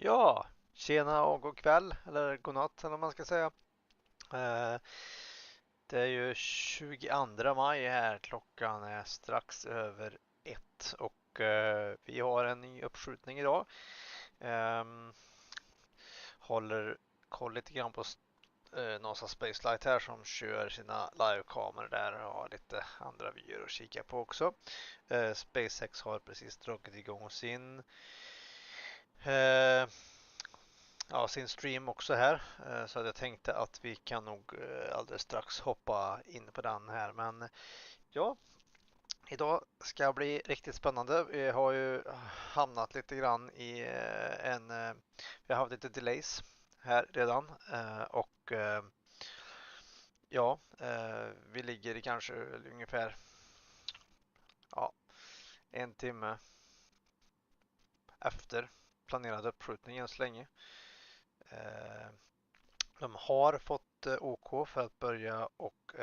Ja, tjena och god kväll, eller god natt eller vad man ska säga. Eh, Det är ju 22 maj här, klockan är strax över 1 och vi har en ny uppskjutning idag. Ehm, Håller koll lite grann på NASA Spaceflight här som kör sina livekameror där och har lite andra vyer att kika på också. SpaceX har precis dragit igång eh, sin stream också här. Så att jag tänkte att vi kan nog alldeles strax hoppa in på den här. Men ja, idag ska bli riktigt spännande. Vi har ju hamnat lite grann i vi har haft lite delays här redan. Och ja, vi ligger kanske ungefär ja, en timme efter planerad uppskjutning än så länge. Eh, De har fått OK för att börja och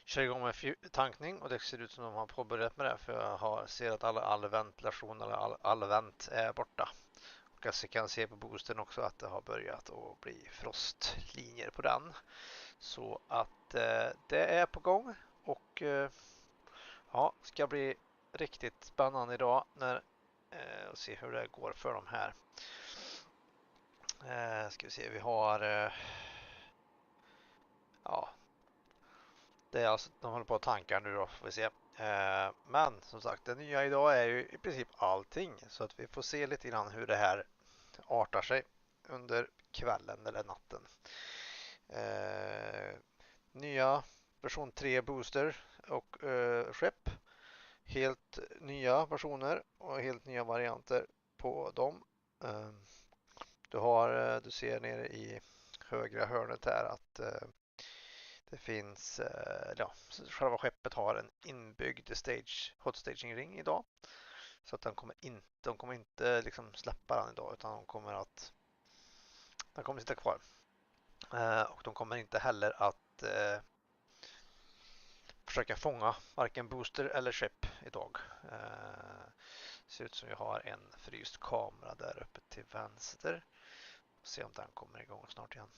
köra igång med tankning och det ser ut som de har påbörjat med det för ser att all ventilation eller all vent är borta. Och jag kan se på Boostern också att det har börjat att bli frostlinjer på den. Så att det är på gång och ja, ska bli riktigt spännande idag när och se hur det går för de här. Ska vi se, vi har ja, det är alltså, de håller på att tanka nu då, får vi se. Men som sagt, det nya idag är ju i princip allting. Så att vi får se lite grann hur det här artar sig under kvällen eller natten. Nya version 3 booster och skepp. Helt nya versioner och helt nya varianter på dem. Du ser nere i högra hörnet här att det finns, ja, själva skeppet har en inbyggd hot staging ring idag. Så att de kommer inte liksom släppa den idag utan den kommer sitta kvar. Och de kommer inte heller att försöka fånga varken booster eller skepp idag. Ser ut som vi har en fryst kamera där uppe till vänster. Se om den kommer igång snart igen.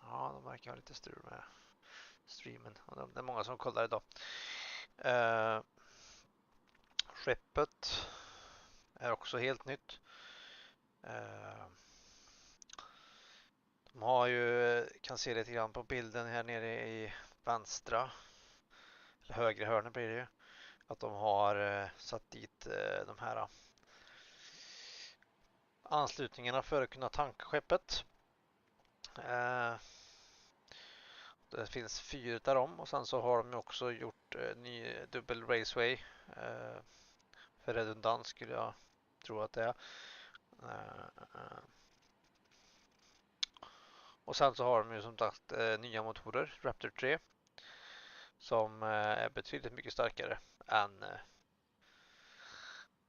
Ja, de verkar ha lite strul med streamen. Det är många som kollar idag. Skeppet är också helt nytt. De har ju, kan se lite grann på bilden här nere i vänstra eller högra hörnet blir det ju, att de har satt dit de här anslutningarna för att kunna tanka skeppet. Det finns 4 av dem och sen så har de också gjort ny dubbel raceway. För redundans skulle jag tro att det är. Och sen så har de ju som sagt nya motorer, Raptor 3, som är betydligt mycket starkare än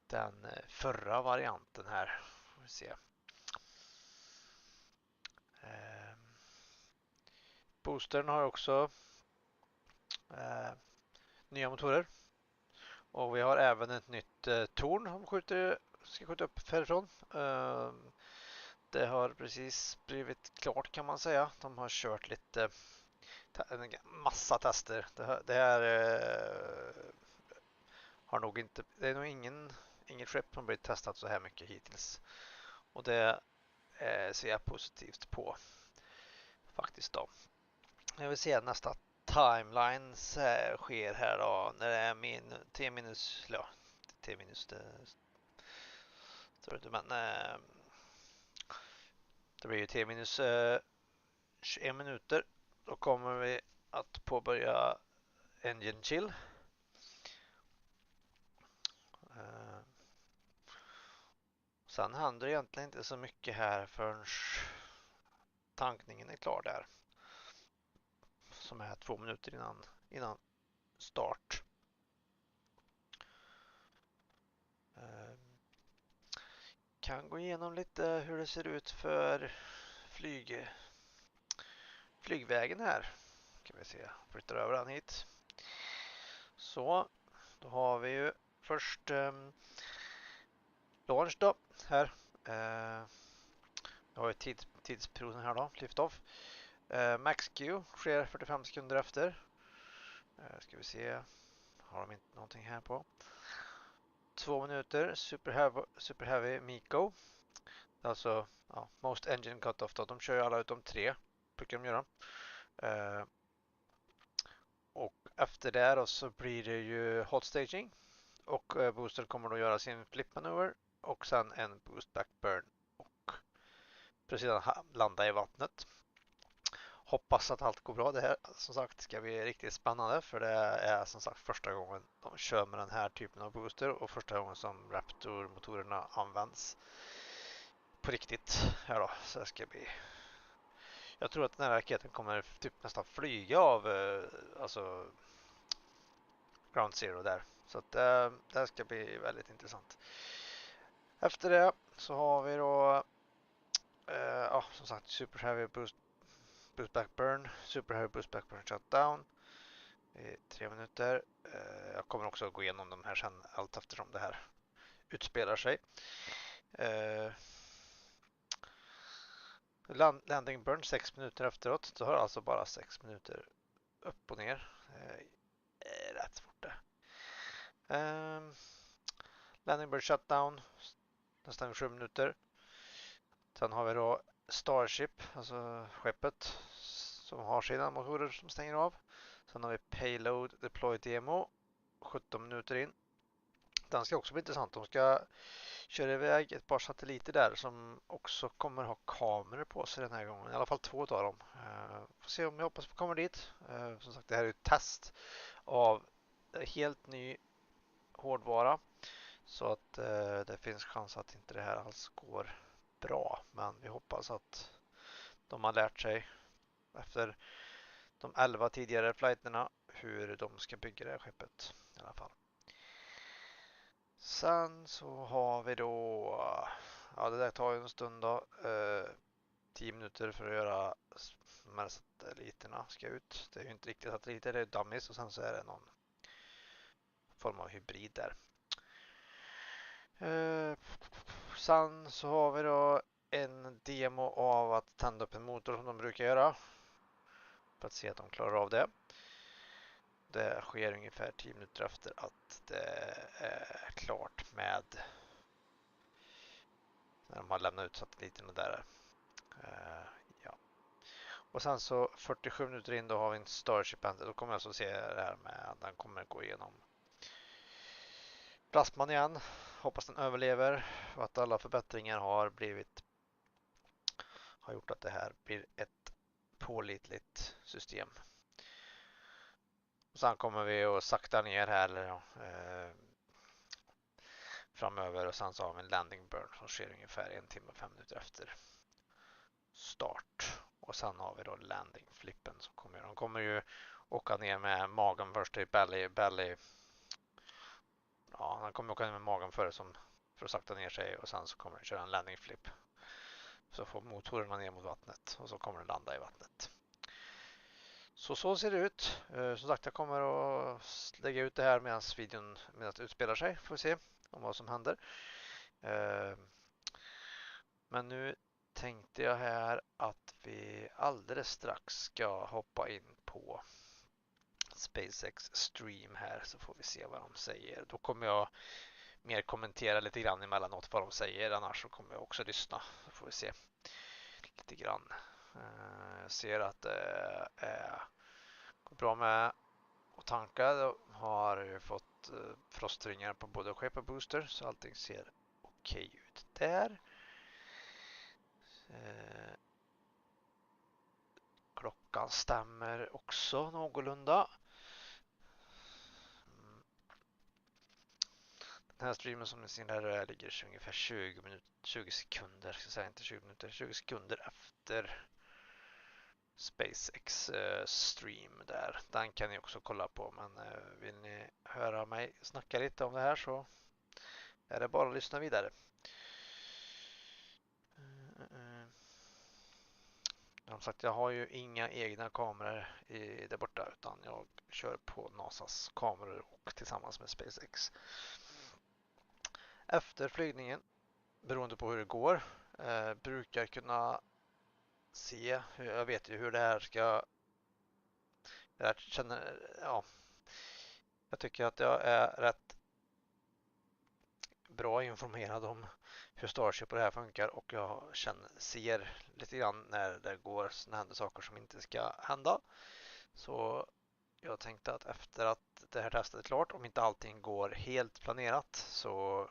den förra varianten här. Får vi se. Boostern har också nya motorer. Och vi har även ett nytt torn som ska skjuta upp härifrån. Det har precis blivit klart kan man säga. De har kört en massa tester. Det här har nog inte, det är nog inget skepp som blivit testat så här mycket hittills. Och det ser jag positivt på faktiskt då. Jag vill se nästa timelines sker här då när det är T minus, ja, T minus det står inte, men det blir ju T minus 21 minuter. Då kommer vi att påbörja engine chill. Sen händer egentligen inte så mycket här förrän tankningen är klar där. Som är 2 minuter innan start. Kan gå igenom lite hur det ser ut för flygvägen här. Kan vi se, flyttar över den hit. Så, då har vi ju Först launch då, här. Jag har ju tidsperioden här då, lift off. Max Q sker 45 sekunder efter. Ska vi se, har de inte någonting här på. 2 minuter, super heavy Miko. Alltså, ja, most engine cut-off då. De kör ju alla utom 3, brukar de göra. Och efter det då så blir det ju hot staging. Och Boostern kommer då göra sin flip manöver. Och sen en boost back burn. Och precis landa i vattnet. Hoppas att allt går bra. Det här som sagt ska bli riktigt spännande. För det är som sagt första gången de kör med den här typen av booster. Och första gången som Raptor-motorerna används på riktigt här då. Så det ska bli... Jag tror att den här raketen kommer typ nästan flyga av alltså Ground Zero där. Så att det här ska bli väldigt intressant. Efter det så har vi då som sagt super heavy boost back burn, super heavy boost back burn shutdown i 3 minuter. Jag kommer också gå igenom de här sen allt eftersom det här utspelar sig. Landing burn 6 minuter efteråt. Så har jag alltså bara 6 minuter upp och ner. Rätt fort det. Landing burn shutdown nästan 7 minuter. Sen har vi då Starship, alltså skeppet som har sina motorer som stänger av. Sen har vi Payload Deploy Demo 17 minuter in. Den ska också bli intressant. De ska köra iväg ett par satelliter där som också kommer ha kameror på sig den här gången. I alla fall 2 av dem. Får se om jag hoppas på kommer dit. Som sagt, det här är ett test av helt ny hårdvara. Så att det finns chans att inte det här alls går bra. Men vi hoppas att de har lärt sig efter de 11 tidigare flighterna hur de ska bygga det här skeppet i alla fall. Sen så har vi då, ja det där tar ju en stund då, 10 minuter för att göra de här satelliterna ska ut. Det är ju inte riktigt satelliter, det är dummies och sen så är det någon form av hybrid där. Sen så har vi då en demo av att tända upp en motor som de brukar göra. För att se att de klarar av det. Det sker ungefär 10 minuter efter att det är klart med när de har lämnat ut satelliterna där. Ja. Och sen så 47 minuter in då har vi en Starship. Då kommer jag alltså se det här med att den kommer gå igenom plasman igen. Hoppas den överlever och att alla förbättringar har gjort att det här blir ett pålitligt system. Och sen kommer vi att sakta ner här framöver och sen så har vi en landing burn som sker ungefär 1 timme och 5 minuter efter start. Och sen har vi då landing flippen som kommer. De kommer ju åka ner med magen först i belly. Ja, han kommer åka ner med magen för att sakta ner sig och sen så kommer den köra en landing flip. Så får motorerna ner mot vattnet och så kommer den landa i vattnet. Så ser det ut. Som sagt, jag kommer att lägga ut det här medan videon utspelar sig. Får vi se om vad som händer. Men nu tänkte jag här att vi alldeles strax ska hoppa in på SpaceX stream här så får vi se vad de säger. Då kommer jag mer kommentera lite grann emellanåt vad de säger. Annars så kommer jag också lyssna. Så får vi se lite grann. Jag ser att det går bra med att tanka. Jag har fått frostringar på både skepp och booster så allting ser okej ut där. Klockan stämmer också någorlunda. Den här streamen som ni ser där ligger ungefär 20 sekunder, ska säga inte 20 minuter, 20 sekunder efter SpaceX stream där. Den kan ni också kolla på, men vill ni höra mig snacka lite om det här så är det bara att lyssna vidare. Som sagt, jag har ju inga egna kameror där borta utan jag kör på NASAs kameror och tillsammans med SpaceX. efter flygningen, beroende på hur det går, brukar kunna se, jag vet ju hur det här ska, jag känner, ja, jag tycker att jag är rätt bra informerad om hur Starship och det här funkar, och jag ser lite grann när det går, när det händer saker som inte ska hända. Så jag tänkte att efter att det här testet är klart, om inte allting går helt planerat, så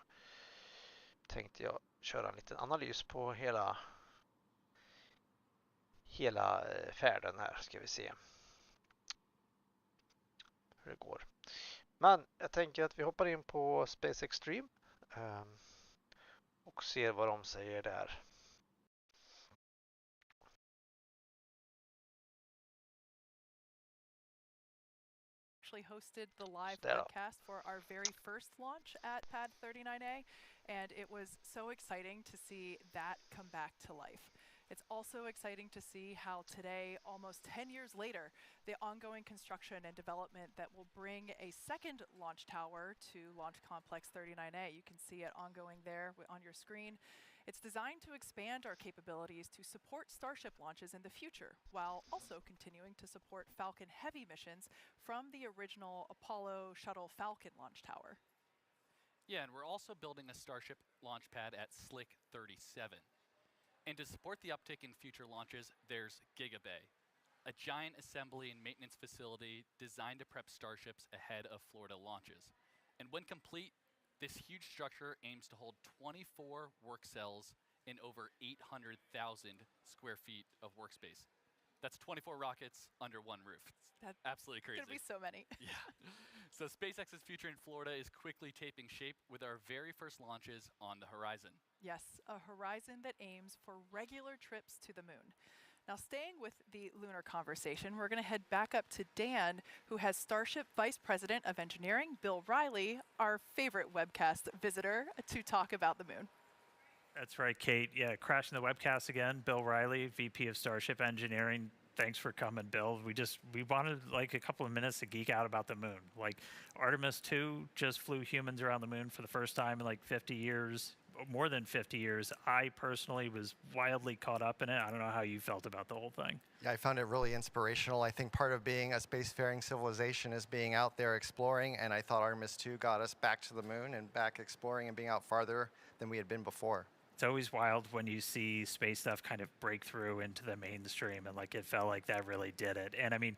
tänkte jag köra en liten analys på hela färden här. Ska vi se hur det går. Men jag tänker att vi hoppar in på SpaceX Stream och ser vad de säger där. Actually hosted the live webcast for our very first launch at Pad 39A, and it was so exciting to see that come back to life. It's also exciting to see how today, almost 10 years later, the ongoing construction and development that will bring a second launch tower to Launch Complex 39A. You can see it ongoing there on your screen. It's designed to expand our capabilities to support Starship launches in the future, while also continuing to support Falcon Heavy missions from the original Apollo Shuttle Falcon launch tower. Yeah, and we're also building a Starship launch pad at Slick 37. And to support the uptick in future launches, there's Gigabay, a giant assembly and maintenance facility designed to prep Starships ahead of Florida launches. And when complete, this huge structure aims to hold 24 work cells in over 800,000 square feet of workspace. That's 24 rockets under one roof. That's absolutely crazy. There'll be so many. Yeah. So SpaceX's future in Florida is quickly taking shape with our very first launches on the horizon. Yes, a horizon that aims for regular trips to the moon. Now, staying with the lunar conversation, we're going to head back up to Dan, who has Starship Vice President of Engineering, Bill Riley, our favorite webcast visitor, to talk about the moon. That's right, Kate. Yeah, crashing the webcast again. Bill Riley, VP of Starship Engineering. Thanks for coming, Bill. We wanted like a couple of minutes to geek out about the moon. Like Artemis 2 just flew humans around the moon for the first time in like 50 years, more than 50 years. I personally was wildly caught up in it. I don't know how you felt about the whole thing. Yeah, I found it really inspirational. I think part of being a spacefaring civilization is being out there exploring, and I thought Artemis 2 got us back to the moon and back exploring and being out farther than we had been before. It's always wild when you see space stuff kind of break through into the mainstream, and like it felt like that really did it. And I mean,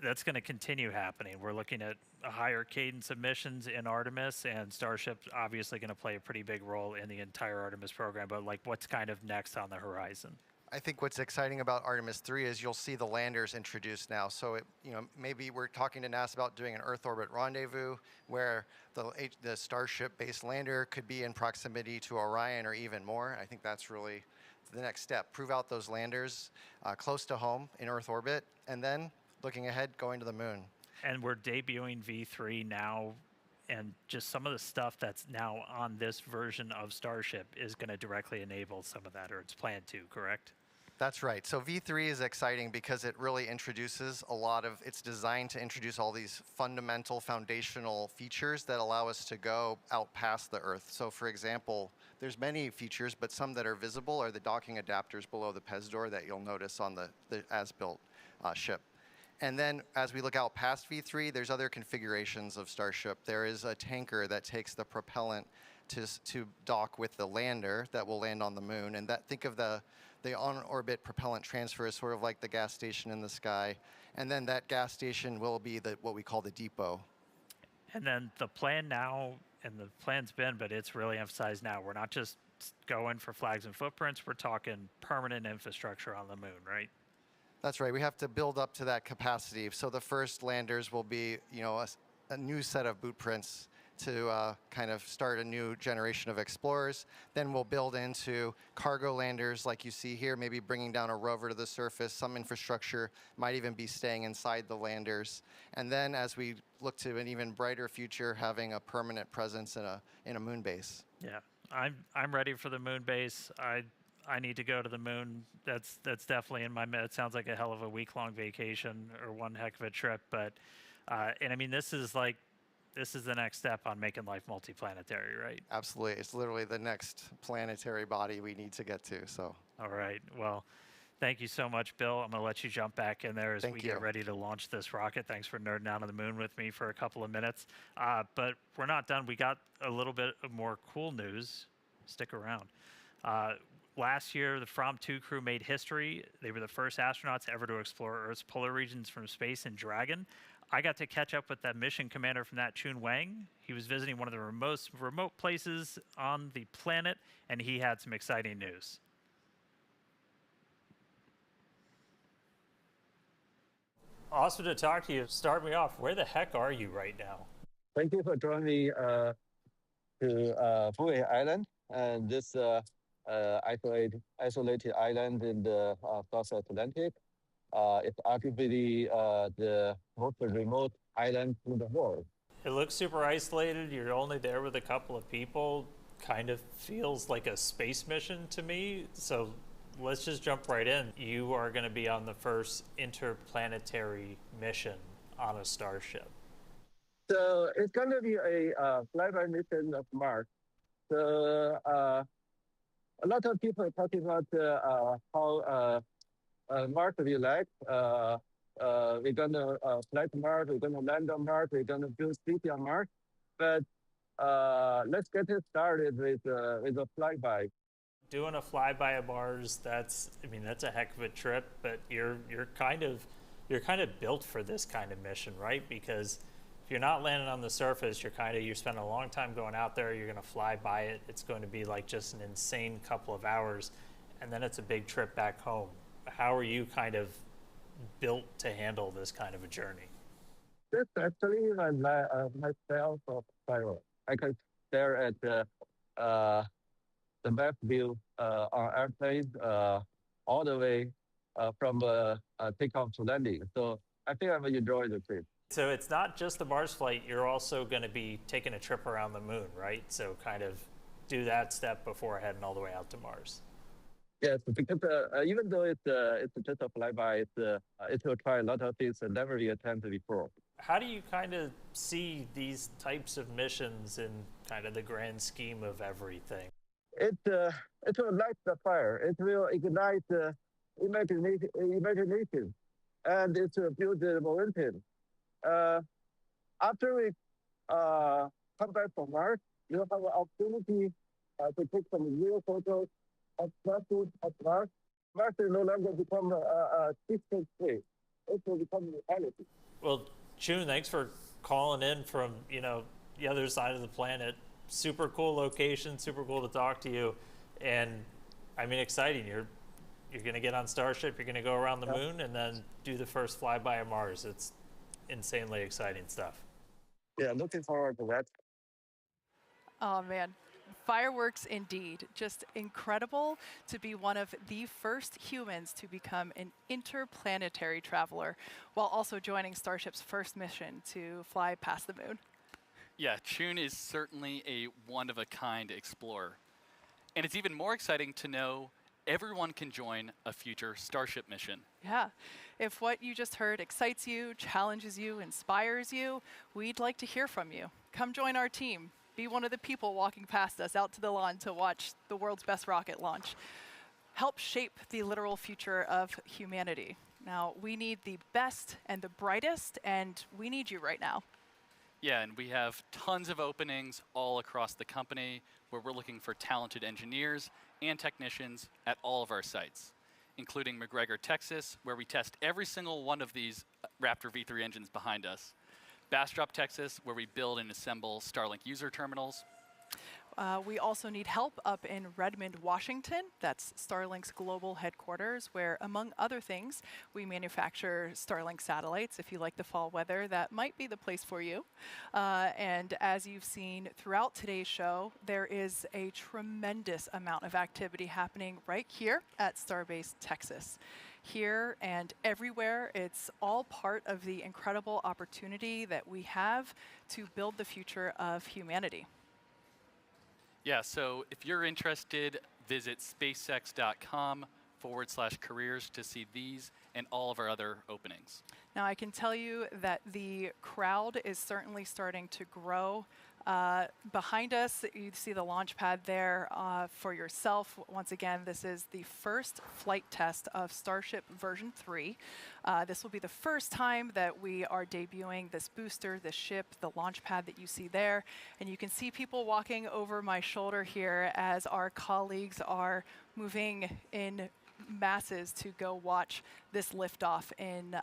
that's going to continue happening. We're looking at a higher cadence of missions in Artemis, and Starship's obviously going to play a pretty big role in the entire Artemis program. But like, what's kind of next on the horizon? I think what's exciting about Artemis 3 is you'll see the landers introduced now. So, maybe we're talking to NASA about doing an Earth orbit rendezvous where the Starship-based lander could be in proximity to Orion or even more. I think that's really the next step. Prove out those landers close to home in Earth orbit, and then looking ahead, going to the moon. And we're debuting V3 now, and just some of the stuff that's now on this version of Starship is going to directly enable some of that, or it's planned to, correct? That's right. So V3 is exciting because it really introduces it's designed to introduce all these fundamental foundational features that allow us to go out past the Earth. So for example, there's many features, but some that are visible are the docking adapters below the PES door that you'll notice on the as-built ship. And then as we look out past V3, there's other configurations of Starship. There is a tanker that takes the propellant to dock with the lander that will land on the moon. And think of the on-orbit propellant transfer as sort of like the gas station in the sky. And then that gas station will be what we call the depot. And then the plan now, and the plan's been, but it's really emphasized now, we're not just going for flags and footprints, we're talking permanent infrastructure on the moon, right? That's right. We have to build up to that capacity. So the first landers will be, a new set of boot prints to kind of start a new generation of explorers. Then we'll build into cargo landers like you see here, maybe bringing down a rover to the surface. Some infrastructure might even be staying inside the landers. And then as we look to an even brighter future, having a permanent presence in a moon base. Yeah, I'm ready for the moon base. I need to go to the moon. That's definitely in my. It sounds like a hell of a week-long vacation or one heck of a trip. But and I mean, this is this is the next step on making life multiplanetary, right? Absolutely. It's literally the next planetary body we need to get to. So. All right. Well, thank you so much, Bill. I'm going to let you jump back in there as we get ready to launch this rocket. Thanks for nerding out on the moon with me for a couple of minutes. But we're not done. We got a little bit of more cool news. Stick around. Last year, the From-2 crew made history. They were the first astronauts ever to explore Earth's polar regions from space in Dragon. I got to catch up with that mission commander from that, Chun Wang. He was visiting one of the most remote places on the planet, and he had some exciting news. Awesome to talk to you. Start me off. Where the heck are you right now? Thank you for joining me to Boostern Island, and this isolated island in the South Atlantic. It's arguably the most remote island in the world. It looks super isolated. You're only there with a couple of people. Kind of feels like a space mission to me. So let's just jump right in. You are going to be on the first interplanetary mission on a Starship. So it's going to be a flyby mission of Mars. So a lot of people are talking about how Mars will be like. We're going to fly to Mars, we're going to land on Mars, we're going to build city on Mars. But let's get it started with a flyby. Doing a flyby of Mars, that's a heck of a trip, but you're kind of built for this kind of mission, right? Because if you're not landing on the surface, you're spending a long time going out there, you're going to fly by it. It's going to be like just an insane couple of hours, and then it's a big trip back home. How are you kind of built to handle this kind of a journey? This actually my style of spiral. I can stare at the map view on airplane all the way from takeoff to landing. So I think I'm enjoying the trip. So it's not just the Mars flight, you're also going to be taking a trip around the moon, right? So kind of do that step before heading all the way out to Mars. Yes, because even though it's just a flyby, it will try a lot of things that never been attempted before. How do you kind of see these types of missions in kind of the grand scheme of everything? It will light the fire. It will ignite imagination, and it will build the momentum. After we come back from Mars, you'll have an opportunity to take some real photos of Mars. Mars will no longer become a distant space. It will become reality. Well, Chun, thanks for calling in from the other side of the planet. Super cool location, super cool to talk to you, and exciting. You're going to get on Starship. You're going to go around the moon and then do the first flyby of Mars. It's insanely exciting stuff. Yeah, looking forward to that. Oh man, fireworks indeed. Just incredible to be one of the first humans to become an interplanetary traveler while also joining Starship's first mission to fly past the moon. Yeah, Chun is certainly a one-of-a-kind explorer. And it's even more exciting to know everyone can join a future Starship mission. Yeah. If what you just heard excites you, challenges you, inspires you, we'd like to hear from you. Come join our team. Be one of the people walking past us out to the lawn to watch the world's best rocket launch. Help shape the literal future of humanity. Now, we need the best and the brightest, and we need you right now. Yeah, and we have tons of openings all across the company where we're looking for talented engineers and technicians at all of our sites, including McGregor, Texas, where we test every single one of these Raptor V3 engines behind us. Bastrop, Texas, where we build and assemble Starlink user terminals. We also need help up in Redmond, Washington. That's Starlink's global headquarters, where, among other things, we manufacture Starlink satellites. If you like the fall weather, that might be the place for you. And as you've seen throughout today's show, there is a tremendous amount of activity happening right here at Starbase, Texas. Here and everywhere, it's all part of the incredible opportunity that we have to build the future of humanity. Yeah, so if you're interested, visit spacex.com/careers to see these and all of our other openings. Now I can tell you that the crowd is certainly starting to grow. Behind us, you see the launch pad there for yourself. Once again, this is the first flight test of Starship version 3. This will be the first time that we are debuting this booster, this ship, the launch pad that you see there. And you can see people walking over my shoulder here as our colleagues are moving in masses to go watch this liftoff in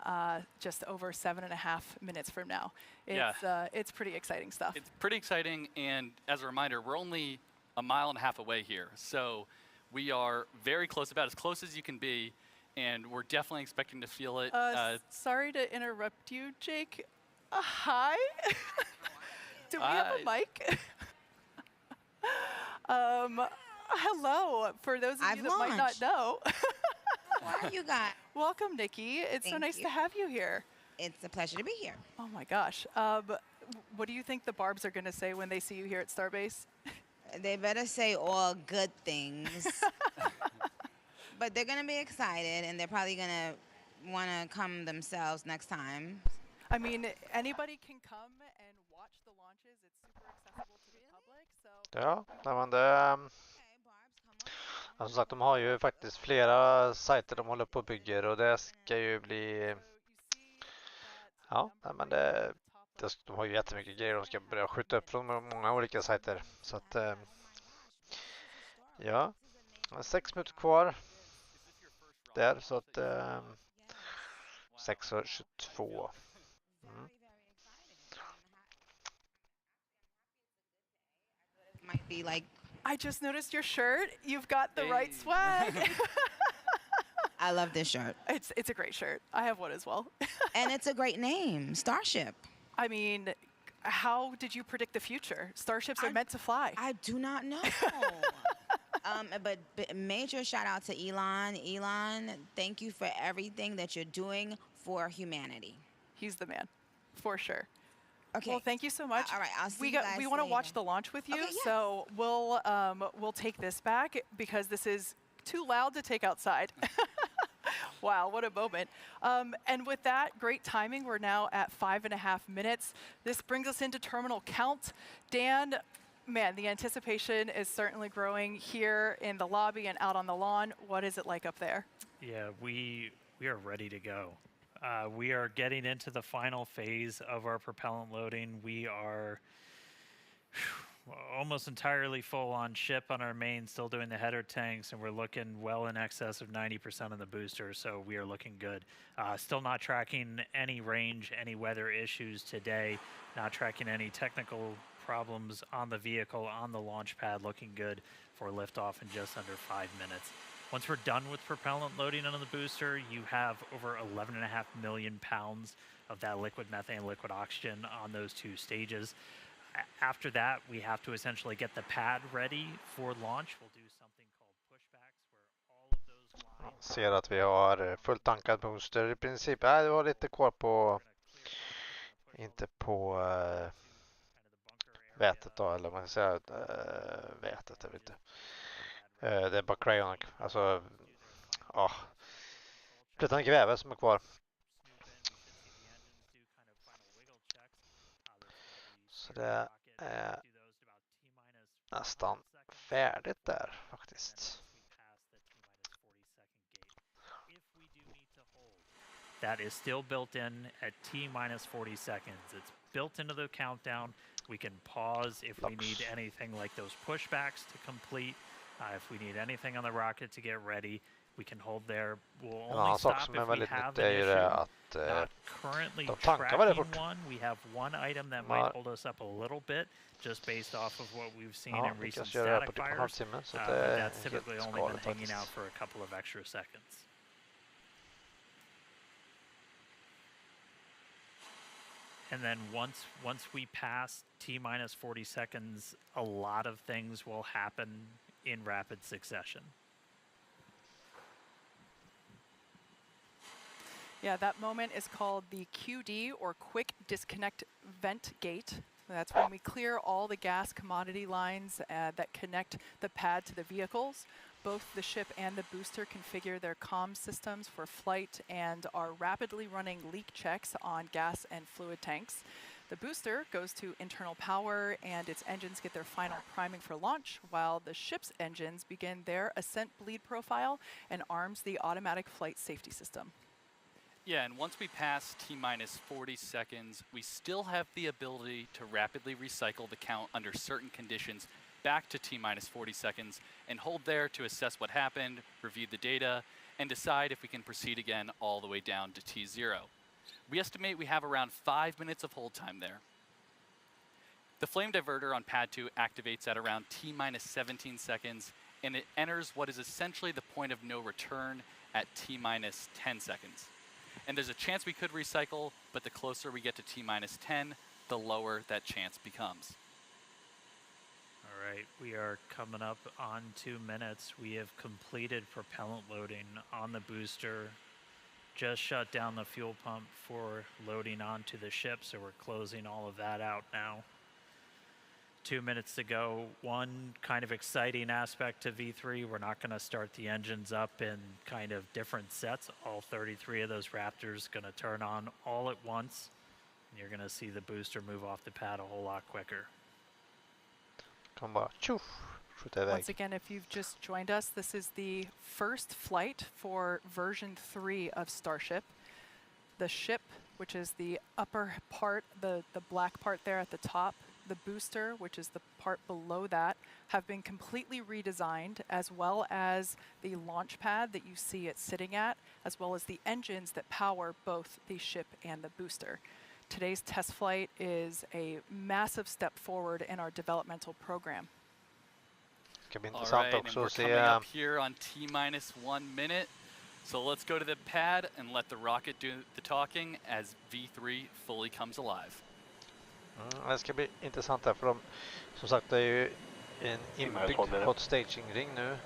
just over 7.5 minutes from now. It's pretty exciting stuff. It's pretty exciting, and as a reminder, we're only a mile and a half away here, so we are very close, about as close as you can be, and we're definitely expecting to feel it. Sorry to interrupt you, Jake. Hi. Do we have a mic? Hello, for those of you that might not know. How are you guys? Welcome, Nikki. It's so nice to have you here. It's a pleasure to be here. Oh my gosh. What do you think the Barbs are going to say when they see you here at Starbase? They better say all good things. But they're going to be excited, and they're probably going to want to come themselves next time. I mean, anybody can come and watch the launches. It's super accessible to the public. So Ja, nej, men det, som sagt, de har ju faktiskt flera sajter de håller på och bygger, och det ska ju bli, ja, nej, men de har ju jättemycket grejer de ska börja skjuta upp från många olika sajter. Så att, ja, 6 minuter kvar där, så att 6:22. Might be like, I just noticed your shirt. You've got the right swag. I love this shirt. It's a great shirt. I have one as well. And it's a great name, Starship. I mean, how did you predict the future? Starships are meant to fly. I do not know. But major shout out to Elon. Elon, thank you for everything that you're doing for humanity. He's the man, for sure. Okay. Well, thank you so much. All right, I'll see you guys We want to watch later. the launch with you, Okay, yes. so we'll take this back because this is too loud to take outside. Wow, what a moment. And with that, great timing. We're now at 5.5 minutes. This brings us into terminal count. Dan, man, the anticipation is certainly growing here in the lobby and out on the lawn. What is it like up there? Yeah, we are ready to go. We are getting into the final phase of our propellant loading. We are almost entirely full on ship on our main, still doing the header tanks, and we're looking well in excess of 90% of the booster, so we are looking good. Still not tracking any range, any weather issues today, not tracking any technical problems on the vehicle, on the launch pad, looking good for liftoff in just under 5 minutes. Once we're done with propellant loading on the booster, you have over 11.5 million pounds of that liquid methane, liquid oxygen on those 2 stages. After that, we have to essentially get the pad ready for launch. We'll do something called pushbacks where all of those lines... Ser att vi har fullt tankad booster i princip. Nej, det var lite kvar på, inte på vätet då, eller man ska säga vätet, jag vet inte. Det är bara crayon, alltså ja, flytande kväve som är kvar. Så det är nästan färdigt där faktiskt. That is still built in at T-minus 40 seconds. It's built into the countdown. We can pause if we need anything like those pushbacks to complete. If we need anything on the rocket to get ready, we can hold there. We'll only stop if we have an issue. Not currently tracking one. We have one item that might hold us up a little bit, just based off of what we've seen in recent static fires. But that's typically only been hanging out for a couple of extra seconds. And then once we pass T-minus 40 seconds, a lot of things will happen in rapid succession. Yeah, that moment is called the QD, or quick disconnect vent gate. That's when we clear all the gas commodity lines that connect the pad to the vehicles. both the ship and the booster configure their comm systems for flight and are rapidly running leak checks on gas and fluid tanks. The booster goes to internal power and its engines get their final priming for launch, while the ship's engines begin their ascent bleed profile and arms the automatic flight safety system. Yeah, and once we pass T-minus 40 seconds, we still have the ability to rapidly recycle the count under certain conditions back to T-minus 40 seconds and hold there to assess what happened, review the data, and decide if we can proceed again all the way down to T0. We estimate we have around 5 minutes of hold time there. The flame diverter on pad 2 activates at around T-minus 17 seconds, and it enters what is essentially the point of no return at T-minus 10 seconds. And there's a chance we could recycle, but the closer we get to T-minus 10, the lower that chance becomes. All right, we are coming up on 2 minutes. We have completed propellant loading on the booster, just shut down the fuel pump for loading onto the ship, so we're closing all of that out now. 2 minutes to go. One kind of exciting aspect to V3, we're not going to start the engines up in kind of different sets. All 33 of those Raptors going to turn on all at once. And you're going to see the booster move off the pad a whole lot quicker. Kan bara tjoff, skjuta iväg. Once again, if you've just joined us, this is the first flight for version 3 of Starship. The ship, which is the upper part, the black part there at the top, the booster, which is the part below that, have been completely redesigned, as well as the launch pad that you see it sitting at, as well as the engines that power both the ship and the booster. Today's test flight is a massive step forward in our developmental program. Ska bli All intressant right, and också we're att se. coming up here on T-minus 1 minute. So let's go to the pad and let the rocket do the talking as V3 fully comes alive. Det ska bli intressant där, för som sagt, det är ju en inbyggd hot staging-ring nu.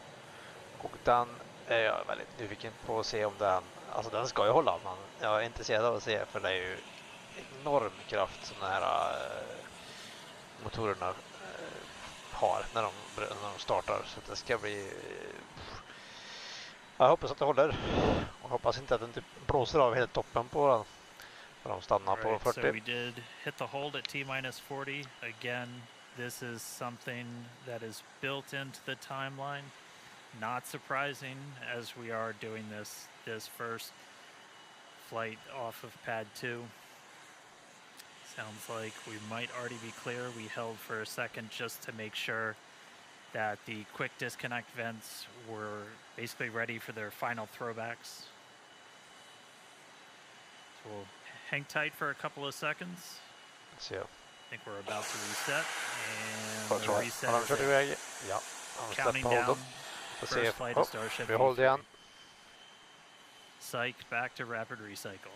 Och den är jag väldigt nyfiken på att se om den, alltså den ska ju hålla, men jag är intresserad av att se, för det är ju enorm kraft som de här motorerna har när de startar, så det ska bli, jag hoppas att det håller, och hoppas inte att den typ blåser av helt toppen på den. De stannar på 40. So we did hit the hold at T-minus 40. Again, this is something that is built into the timeline. Not surprising, as we are doing this first flight off of pad 2. Sounds like we might already be clear. We held for a second just to make sure that the quick disconnect vents were basically ready for their final throwbacks. So we'll hang tight for a couple of seconds. Så ja. I think we're about to reset. And the reset Har de kört iväg? Ja. counting down. First flight of Starship. Vi håller igen. Psych, back to rapid recycle.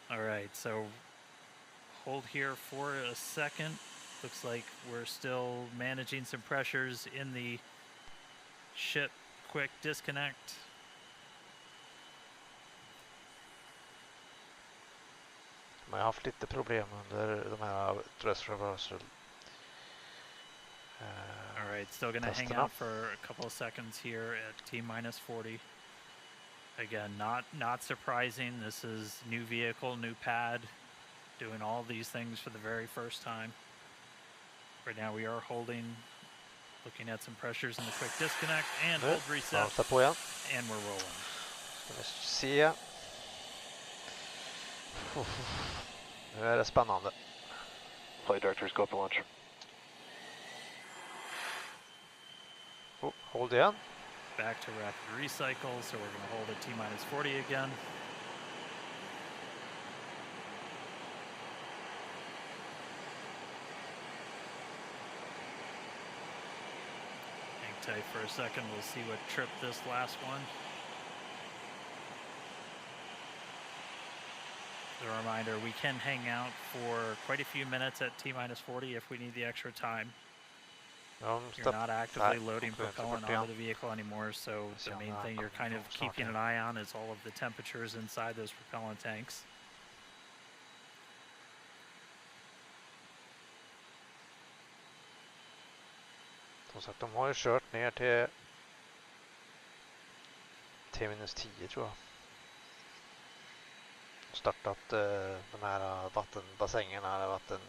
All right, so hold here for a second. Looks like we're still managing some pressures in the ship quick disconnect. Man har haft lite problem under de här dress reversal. All right, still going to hang out for a couple of seconds here at T-minus 40. Again, not surprising. This is new vehicle, new pad, doing all these things for the very first time. Right now we are holding, looking at some pressures in the quick disconnect, and hold reset, and we're rolling. Se. Nu är det spännande. Flight directors, go up and launch. Hold igen. Back to rapid recycle, so we're going to hold at T-minus 40 again. Hang tight for a second, we'll see what tripped this last one. As a reminder, we can hang out for quite a few minutes at T-minus 40 if we need the extra time. You're not actively loading propellant onto the vehicle anymore, so the main thing you're kind of keeping an eye on is all of the temperatures inside those propellant tanks. som sagt, de har ju kört ner till T-10 tror jag. Startat de här vattenbassängerna eller vatten.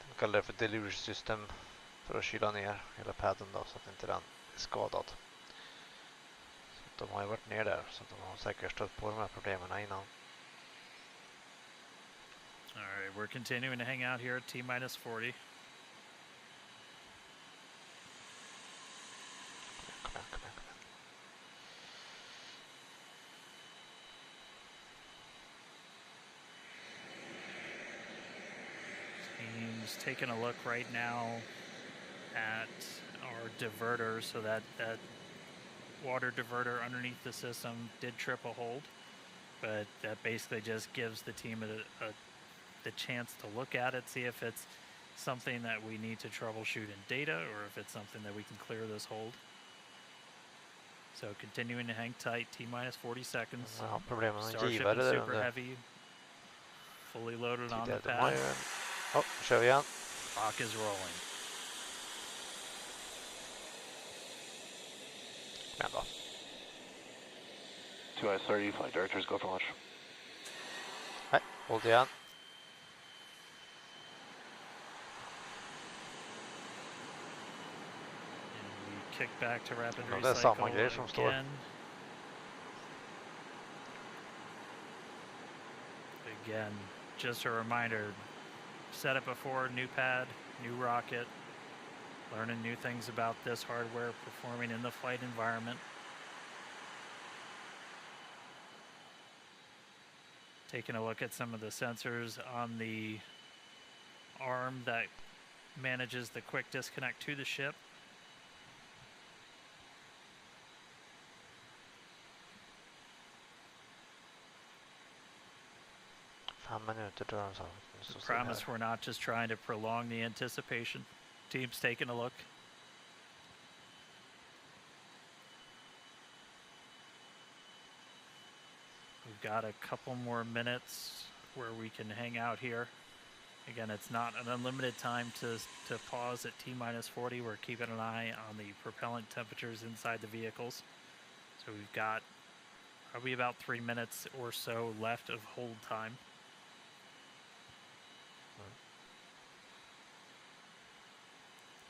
De kallar det för deluge system för att kyla ner hela padden då så att inte den är skadad. Så de har ju varit ner där så att de har säkert stött på de här problemen innan. All right, we're continuing to hang out here at T-40. Kom igen. Team's taking a look right now at our diverter, so that water diverter underneath the system did trip a hold, but that basically just gives the team the chance to look at it, see if it's something that we need to troubleshoot in data or if it's something that we can clear this hold. So continuing to hang tight, T-40 seconds. Ja, problemen med Starship givare is där super under. heavy, fully loaded on the De har pad. ju en... kör vi igen. Clock is rolling. Men då. 2I-30, flight directors, go for launch. Nej, hold igen. And we kick back to rapid Ja, det är samma recycle grej som står. again. Again, just a reminder, said it before, new pad, new rocket, learning new things about this hardware, performing in the flight environment. Taking a look at some of the sensors on the arm that manages the quick disconnect to the ship. Promise we're not just trying to prolong the anticipation. Team's taking a look. We've got a couple more minutes where we can hang out here. Again, it's not an unlimited time to pause at T-40. We're keeping an eye on the propellant temperatures inside the vehicles. So we've got probably about 3 minutes or so left of hold time.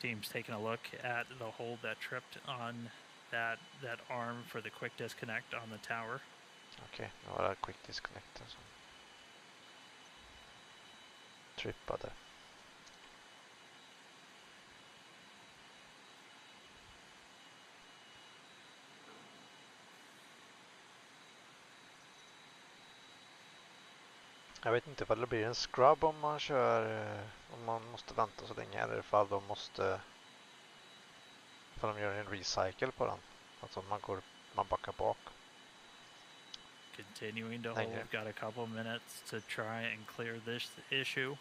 Team's taking a look at the hold that tripped on that arm for the quick disconnect on the tower. Okej, nu var det quick disconnect som trippade. Jag vet inte vad det blir en scrub om man kör, om man måste vänta så länge eller ifall de gör en recycle på den. Alltså man backar bak. Continuing to hold, we've got a couple minutes to try and clear this issue.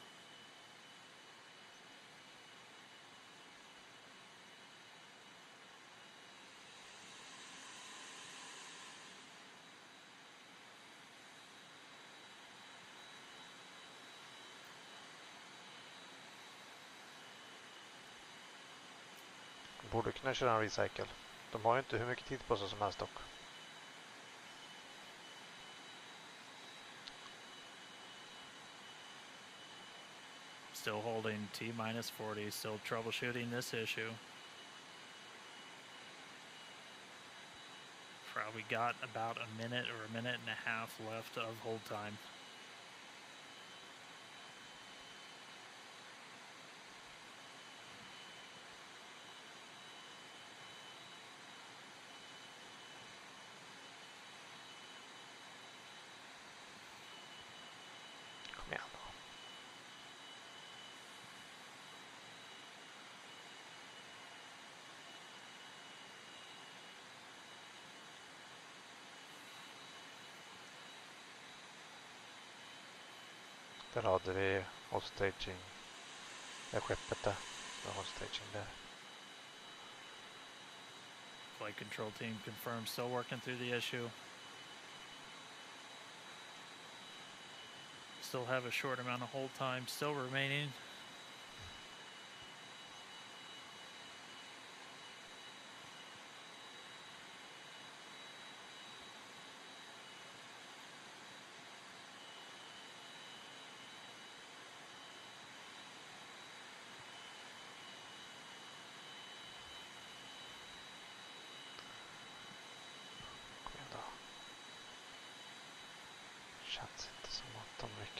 Borde kunna köra en recycle. De har ju inte hur mycket tid på sig som helst dock. Still holding T-40, still troubleshooting this issue. Probably got about a minute or a minute and a half left of hold time. Kom igen då. Där hade vi hostaging. Det skeppet där. Med hostaging där. Flight control team confirmed still working through the issue. Still have a short amount of hold time still remaining.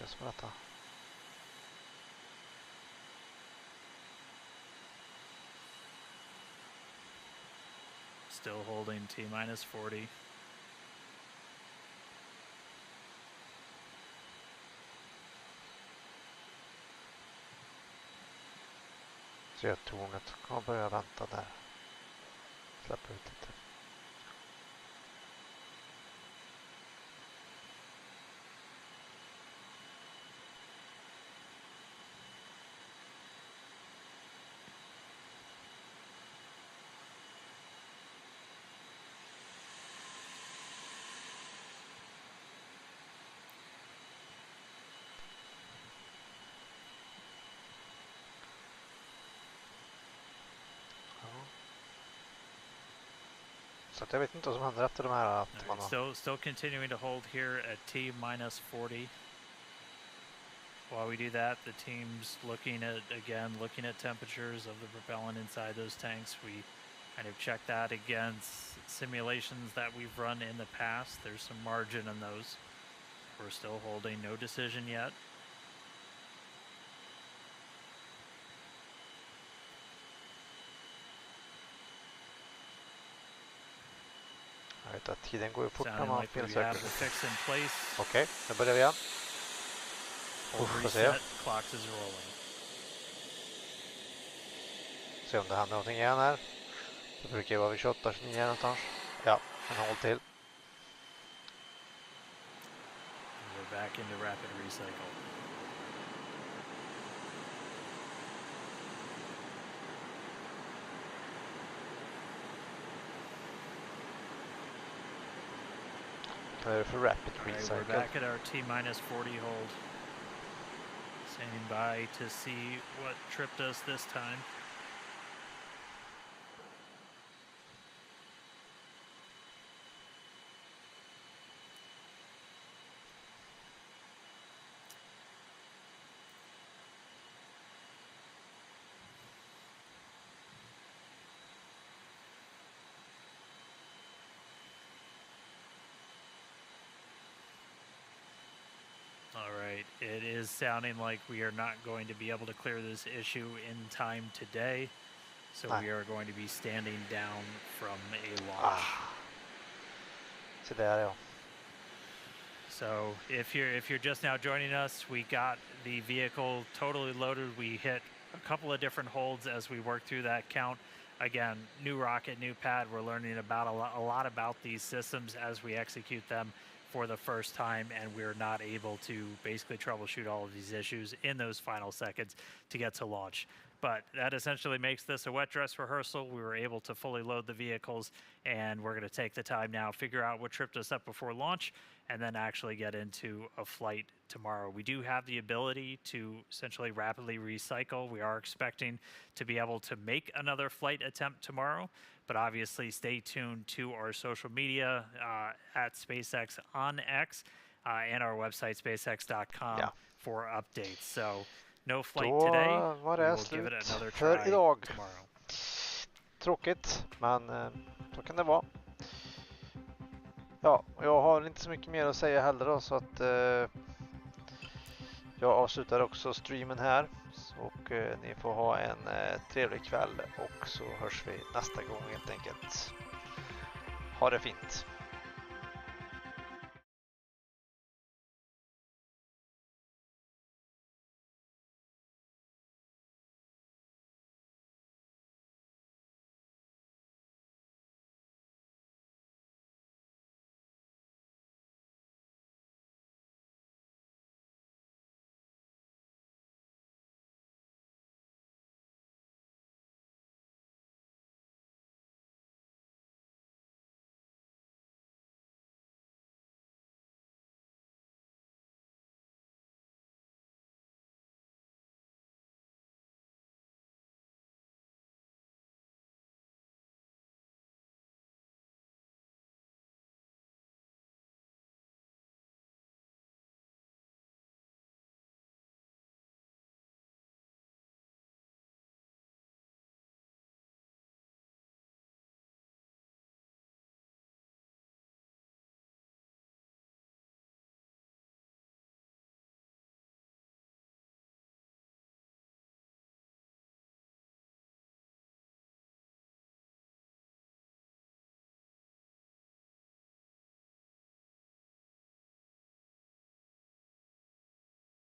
lyckas med detta. Still holding T minus 40. Så tornet kommer börja vänta där. Släppa ut lite. Så jag vet inte vad som händer efter de här att man har... Still continuing to hold here at T minus 40. While we do that, the team's looking at temperatures of the propellant inside those tanks. We kind of check that against simulations that we've run in the past. There's some margin in those. We're still holding, no decision yet. Jag vet att tiden går ju fort när Sounding man like we felsöker. have the fix in place. Okej, nu börjar vi igen. Hold Får se. reset, clocks is rolling. Se om det händer någonting igen här. Det brukar ju vara vid 28-29 någonstans. Ja, en håll till. We're back into rapid recycle. Vad är det för rapid All right, recycle? we're back at our T minus 40 hold. Standing by to see what tripped us this time. All right, it is sounding like we are not going to be able to clear this issue in time today. So we are going to be standing down from a launch. Så där ja. So if you're just now joining us, we got the vehicle totally loaded. We hit a couple of different holds as we work through that count. Again, new rocket, new pad. We're learning about a lot about these systems as we execute them for the first time, and we're not able to basically troubleshoot all of these issues in those final seconds to get to launch. But that essentially makes this a wet dress rehearsal. We were able to fully load the vehicles, and we're going to take the time now, figure out what tripped us up before launch, and then actually get into a flight tomorrow. We do have the ability to essentially rapidly recycle. We are expecting to be able to make another flight attempt tomorrow, but obviously stay tuned to our social media at SpaceX on X and our website, spacex.com, for updates. So no flight today. Var det slut för idag. Tråkigt, men så kan det vara. Ja, jag har inte så mycket mer att säga heller då, så att jag avslutar också streamen här. Och ni får ha en trevlig kväll, och så hörs vi nästa gång helt enkelt. Ha det fint.